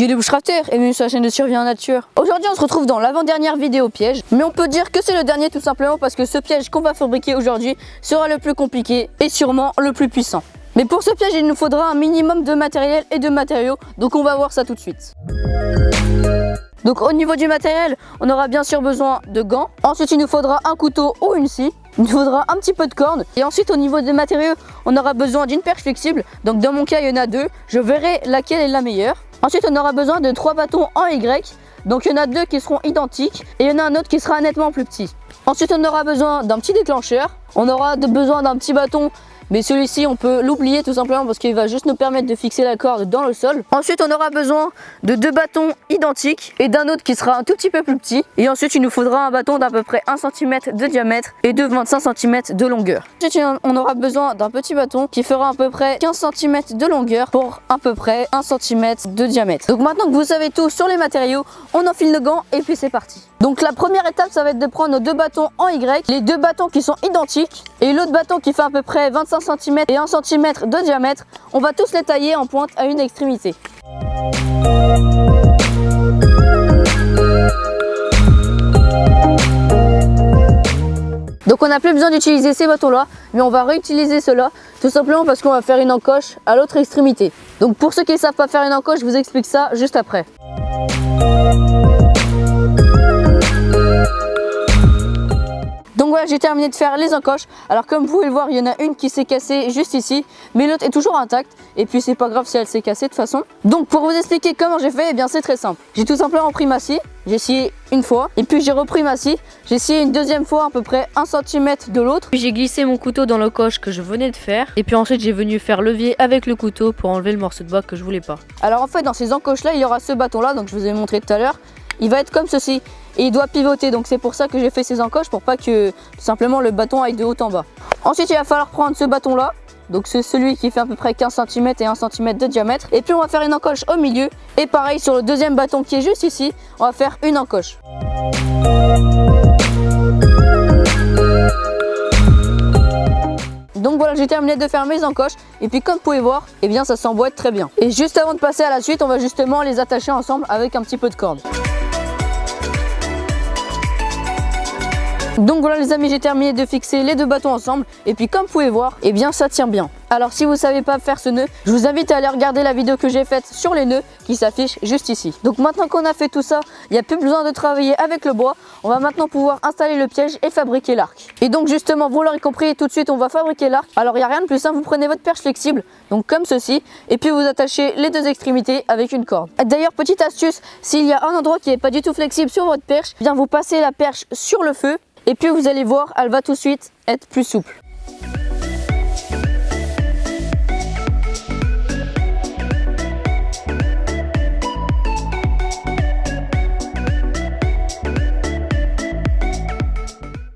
c'est les bushcrafters et bienvenue sur la chaîne de survie en nature. Aujourd'hui on se retrouve dans l'avant-dernière vidéo piège, mais on peut dire que c'est le dernier tout simplement parce que ce piège qu'on va fabriquer aujourd'hui sera le plus compliqué et sûrement le plus puissant. Mais pour ce piège il nous faudra un minimum de matériel et de matériaux, donc on va voir ça tout de suite. Donc au niveau du matériel, on aura bien sûr besoin de gants. Ensuite il nous faudra un couteau ou une scie. Il nous faudra un petit peu de corde. Et ensuite au niveau des matériaux, on aura besoin d'une perche flexible. Donc dans mon cas il y en a deux. Je verrai laquelle est la meilleure. Ensuite on aura besoin de 3 bâtons en Y. Donc il y en a 2 qui seront identiques. Et il y en a un autre qui sera nettement plus petit. Ensuite on aura besoin d'un petit déclencheur. On aura besoin d'un petit bâton. Mais celui-ci on peut l'oublier tout simplement parce qu'il va juste nous permettre de fixer la corde dans le sol. Ensuite on aura besoin de 2 bâtons identiques et d'un autre qui sera un tout petit peu plus petit. Et ensuite il nous faudra un bâton d'à peu près 1 cm de diamètre et de 25 cm de longueur. Ensuite on aura besoin d'un petit bâton qui fera à peu près 15 cm de longueur pour à peu près 1 cm de diamètre. Donc maintenant que vous savez tout sur les matériaux, on enfile nos gants et puis c'est parti. Donc la première étape ça va être de prendre nos 2 bâtons en Y, les 2 bâtons qui sont identiques et l'autre bâton qui fait à peu près 25 cm et 1 cm de diamètre, on va tous les tailler en pointe à une extrémité. Donc on n'a plus besoin d'utiliser ces bâtons là, mais on va réutiliser ceux-là tout simplement parce qu'on va faire une encoche à l'autre extrémité. Donc pour ceux qui ne savent pas faire une encoche, je vous explique ça juste après. Donc voilà, j'ai terminé de faire les encoches. Alors comme vous pouvez le voir, il y en a une qui s'est cassée juste ici, mais l'autre est toujours intacte. Et puis c'est pas grave si elle s'est cassée de toute façon. Donc pour vous expliquer comment j'ai fait, eh bien c'est très simple. J'ai tout simplement pris ma scie, j'ai scié une fois, et puis j'ai repris ma scie, j'ai scié une deuxième fois à peu près 1 cm de l'autre. Puis j'ai glissé mon couteau dans l'encoche que je venais de faire. Et puis ensuite j'ai venu faire levier avec le couteau pour enlever le morceau de bois que je voulais pas. Alors en fait dans ces encoches là, il y aura ce bâton là, donc je vous ai montré tout à l'heure. Il va être comme ceci et il doit pivoter, donc c'est pour ça que j'ai fait ces encoches, pour pas que tout simplement le bâton aille de haut en bas. Ensuite il va falloir prendre ce bâton là, donc c'est celui qui fait à peu près 15 cm et 1 cm de diamètre, et puis on va faire une encoche au milieu, et pareil sur le deuxième bâton qui est juste ici, on va faire une encoche. Donc voilà, j'ai terminé de faire mes encoches et puis comme vous pouvez voir, eh bien ça s'emboîte très bien. Et juste avant de passer à la suite, on va justement les attacher ensemble avec un petit peu de corde. Donc voilà les amis, j'ai terminé de fixer les 2 bâtons ensemble et puis comme vous pouvez voir, eh bien ça tient bien. Alors si vous ne savez pas faire ce nœud, je vous invite à aller regarder la vidéo que j'ai faite sur les nœuds qui s'affiche juste ici. Donc maintenant qu'on a fait tout ça, il n'y a plus besoin de travailler avec le bois. On va maintenant pouvoir installer le piège et fabriquer l'arc. Et donc justement, vous l'aurez compris, tout de suite on va fabriquer l'arc. Alors il n'y a rien de plus simple, vous prenez votre perche flexible, donc comme ceci, et puis vous attachez les 2 extrémités avec une corde. D'ailleurs petite astuce, s'il y a un endroit qui n'est pas du tout flexible sur votre perche, eh bien vous passez la perche sur le feu. Et puis vous allez voir, elle va tout de suite être plus souple.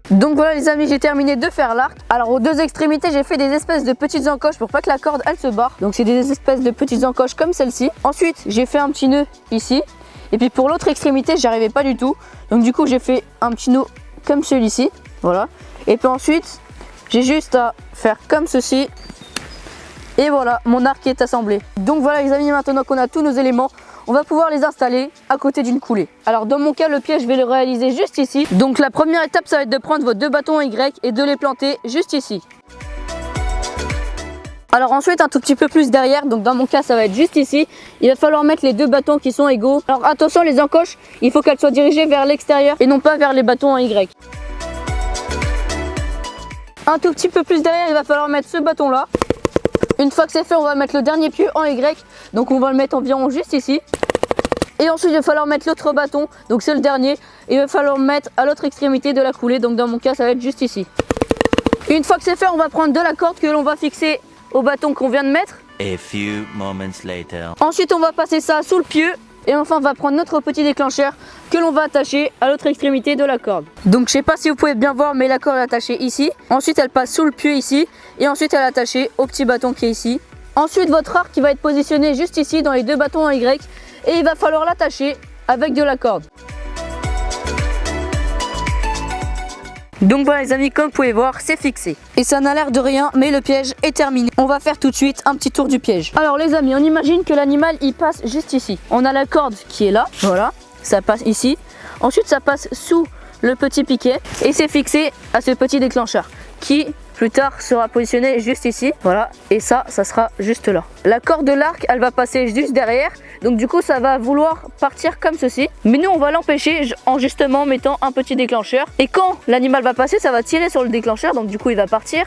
Donc voilà les amis, j'ai terminé de faire l'arc. Alors aux 2 extrémités, j'ai fait des espèces de petites encoches pour pas que la corde elle se barre. Donc c'est des espèces de petites encoches comme celle-ci. Ensuite, j'ai fait un petit nœud ici. Et puis pour l'autre extrémité, j'y arrivais pas du tout. Donc du coup, j'ai fait un petit nœud comme celui-ci, voilà. Et puis ensuite, j'ai juste à faire comme ceci. Et voilà, mon arc est assemblé. Donc voilà les amis, maintenant qu'on a tous nos éléments, on va pouvoir les installer à côté d'une coulée. Alors dans mon cas, le piège, je vais le réaliser juste ici. Donc la première étape, ça va être de prendre vos 2 bâtons en Y et de les planter juste ici. Alors ensuite un tout petit peu plus derrière, donc dans mon cas ça va être juste ici. Il va falloir mettre les 2 bâtons qui sont égaux. Alors attention, les encoches, il faut qu'elles soient dirigées vers l'extérieur et non pas vers les bâtons en Y. Un tout petit peu plus derrière, il va falloir mettre ce bâton là. Une fois que c'est fait, on va mettre le dernier pieu en Y. Donc on va le mettre environ juste ici. Et ensuite il va falloir mettre l'autre bâton, donc c'est le dernier. Et il va falloir le mettre à l'autre extrémité de la coulée, donc dans mon cas ça va être juste ici. Une fois que c'est fait, on va prendre de la corde que l'on va fixer au bâton qu'on vient de mettre. A few moments later. Ensuite on va passer ça sous le pieu. Et enfin on va prendre notre petit déclencheur que l'on va attacher à l'autre extrémité de la corde. Donc je sais pas si vous pouvez bien voir, mais la corde est attachée ici. Ensuite elle passe sous le pieu ici. Et ensuite elle est attachée au petit bâton qui est ici. Ensuite votre arc qui va être positionné juste ici dans les 2 bâtons en Y. Et il va falloir l'attacher avec de la corde. Donc voilà les amis, comme vous pouvez voir, c'est fixé. Et ça n'a l'air de rien, mais le piège est terminé. On va faire tout de suite un petit tour du piège. Alors les amis, on imagine que l'animal il passe juste ici. On a la corde qui est là, voilà, ça passe ici. Ensuite ça passe sous le petit piquet et c'est fixé à ce petit déclencheur qui plus tard sera positionné juste ici, voilà, et ça sera juste là. La corde de l'arc, elle va passer juste derrière, donc du coup ça va vouloir partir comme ceci, mais nous on va l'empêcher en justement mettant un petit déclencheur, et quand l'animal va passer, ça va tirer sur le déclencheur, donc du coup il va partir,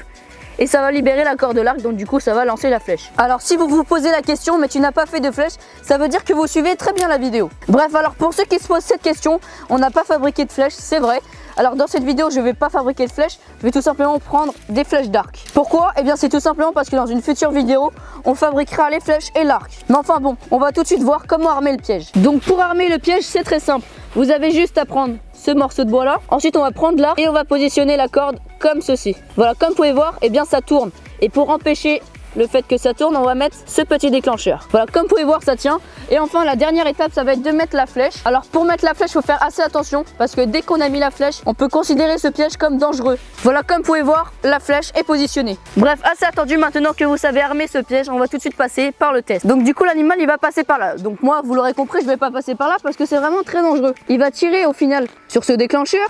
et ça va libérer la corde de l'arc, donc du coup ça va lancer la flèche. Alors si vous vous posez la question, mais tu n'as pas fait de flèche, ça veut dire que vous suivez très bien la vidéo. Bref, alors pour ceux qui se posent cette question, on n'a pas fabriqué de flèche, c'est vrai. Alors dans cette vidéo, je ne vais pas fabriquer de flèches, je vais tout simplement prendre des flèches d'arc. Pourquoi? Eh bien c'est tout simplement parce que dans une future vidéo, on fabriquera les flèches et l'arc. Mais enfin bon, on va tout de suite voir comment armer le piège. Donc pour armer le piège, c'est très simple. Vous avez juste à prendre ce morceau de bois là. Ensuite on va prendre là et on va positionner la corde comme ceci. Voilà, comme vous pouvez voir, eh bien ça tourne. Et pour empêcher le fait que ça tourne, on va mettre ce petit déclencheur. Voilà, comme vous pouvez voir, ça tient. Et enfin, la dernière étape, ça va être de mettre la flèche. Alors pour mettre la flèche, il faut faire assez attention parce que dès qu'on a mis la flèche, on peut considérer ce piège comme dangereux. Voilà, comme vous pouvez voir, la flèche est positionnée. Bref, assez attendu, maintenant que vous savez armer ce piège, on va tout de suite passer par le test. Donc du coup, l'animal, il va passer par là. Donc moi, vous l'aurez compris, je vais pas passer par là parce que c'est vraiment très dangereux. Il va tirer au final sur ce déclencheur.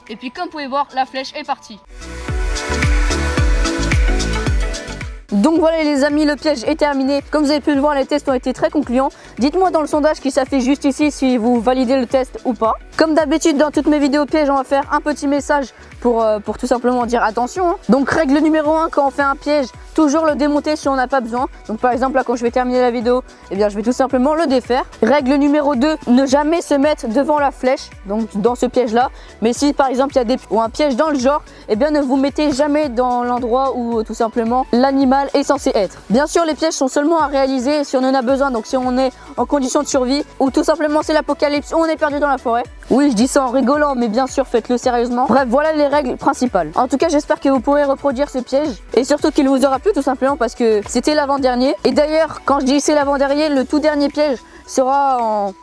Et puis comme vous pouvez voir, la flèche est partie. Donc voilà les amis, le piège est terminé. Comme vous avez pu le voir, les tests ont été très concluants. Dites-moi dans le sondage qui s'affiche juste ici si vous validez le test ou pas. Comme d'habitude dans toutes mes vidéos pièges, on va faire un petit message pour tout simplement dire attention. Donc règle numéro 1, quand on fait un piège, toujours le démonter si on n'a pas besoin. Donc par exemple là quand je vais terminer la vidéo, eh bien je vais tout simplement le défaire. Règle numéro 2, ne jamais se mettre devant la flèche, donc dans ce piège là. Mais si par exemple il y a un piège dans le genre, eh bien ne vous mettez jamais dans l'endroit où tout simplement l'animal est censé être. Bien sûr les pièges sont seulement à réaliser si on en a besoin, donc si on est en condition de survie ou tout simplement c'est l'apocalypse, on est perdu dans la forêt. Oui, je dis ça en rigolant, mais bien sûr faites-le sérieusement. Bref, voilà les règles principales. En tout cas, j'espère que vous pourrez reproduire ce piège et surtout qu'il vous aura plu tout simplement parce que c'était l'avant-dernier. Et d'ailleurs, quand je dis c'est l'avant-dernier, le tout dernier piège sera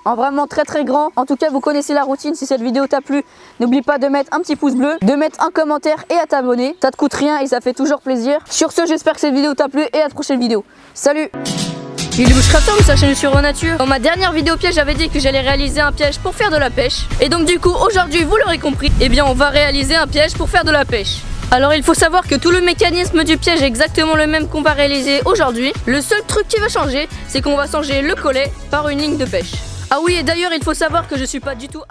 en vraiment très grand. En tout cas, vous connaissez la routine. Si cette vidéo t'a plu, n'oublie pas de mettre un petit pouce bleu, de mettre un commentaire et à t'abonner. Ça te coûte rien et ça fait toujours plaisir. Sur ce, j'espère que cette vidéo t'a plu et à la prochaine vidéo. Salut! Il bouge Raptor ou sa chaîne sur Nature. Dans ma dernière vidéo piège, j'avais dit que j'allais réaliser un piège pour faire de la pêche. Et donc du coup, aujourd'hui, vous l'aurez compris, eh bien on va réaliser un piège pour faire de la pêche. Alors il faut savoir que tout le mécanisme du piège est exactement le même qu'on va réaliser aujourd'hui. Le seul truc qui va changer, c'est qu'on va changer le collet par une ligne de pêche. Ah oui, et d'ailleurs, il faut savoir que je suis pas du tout...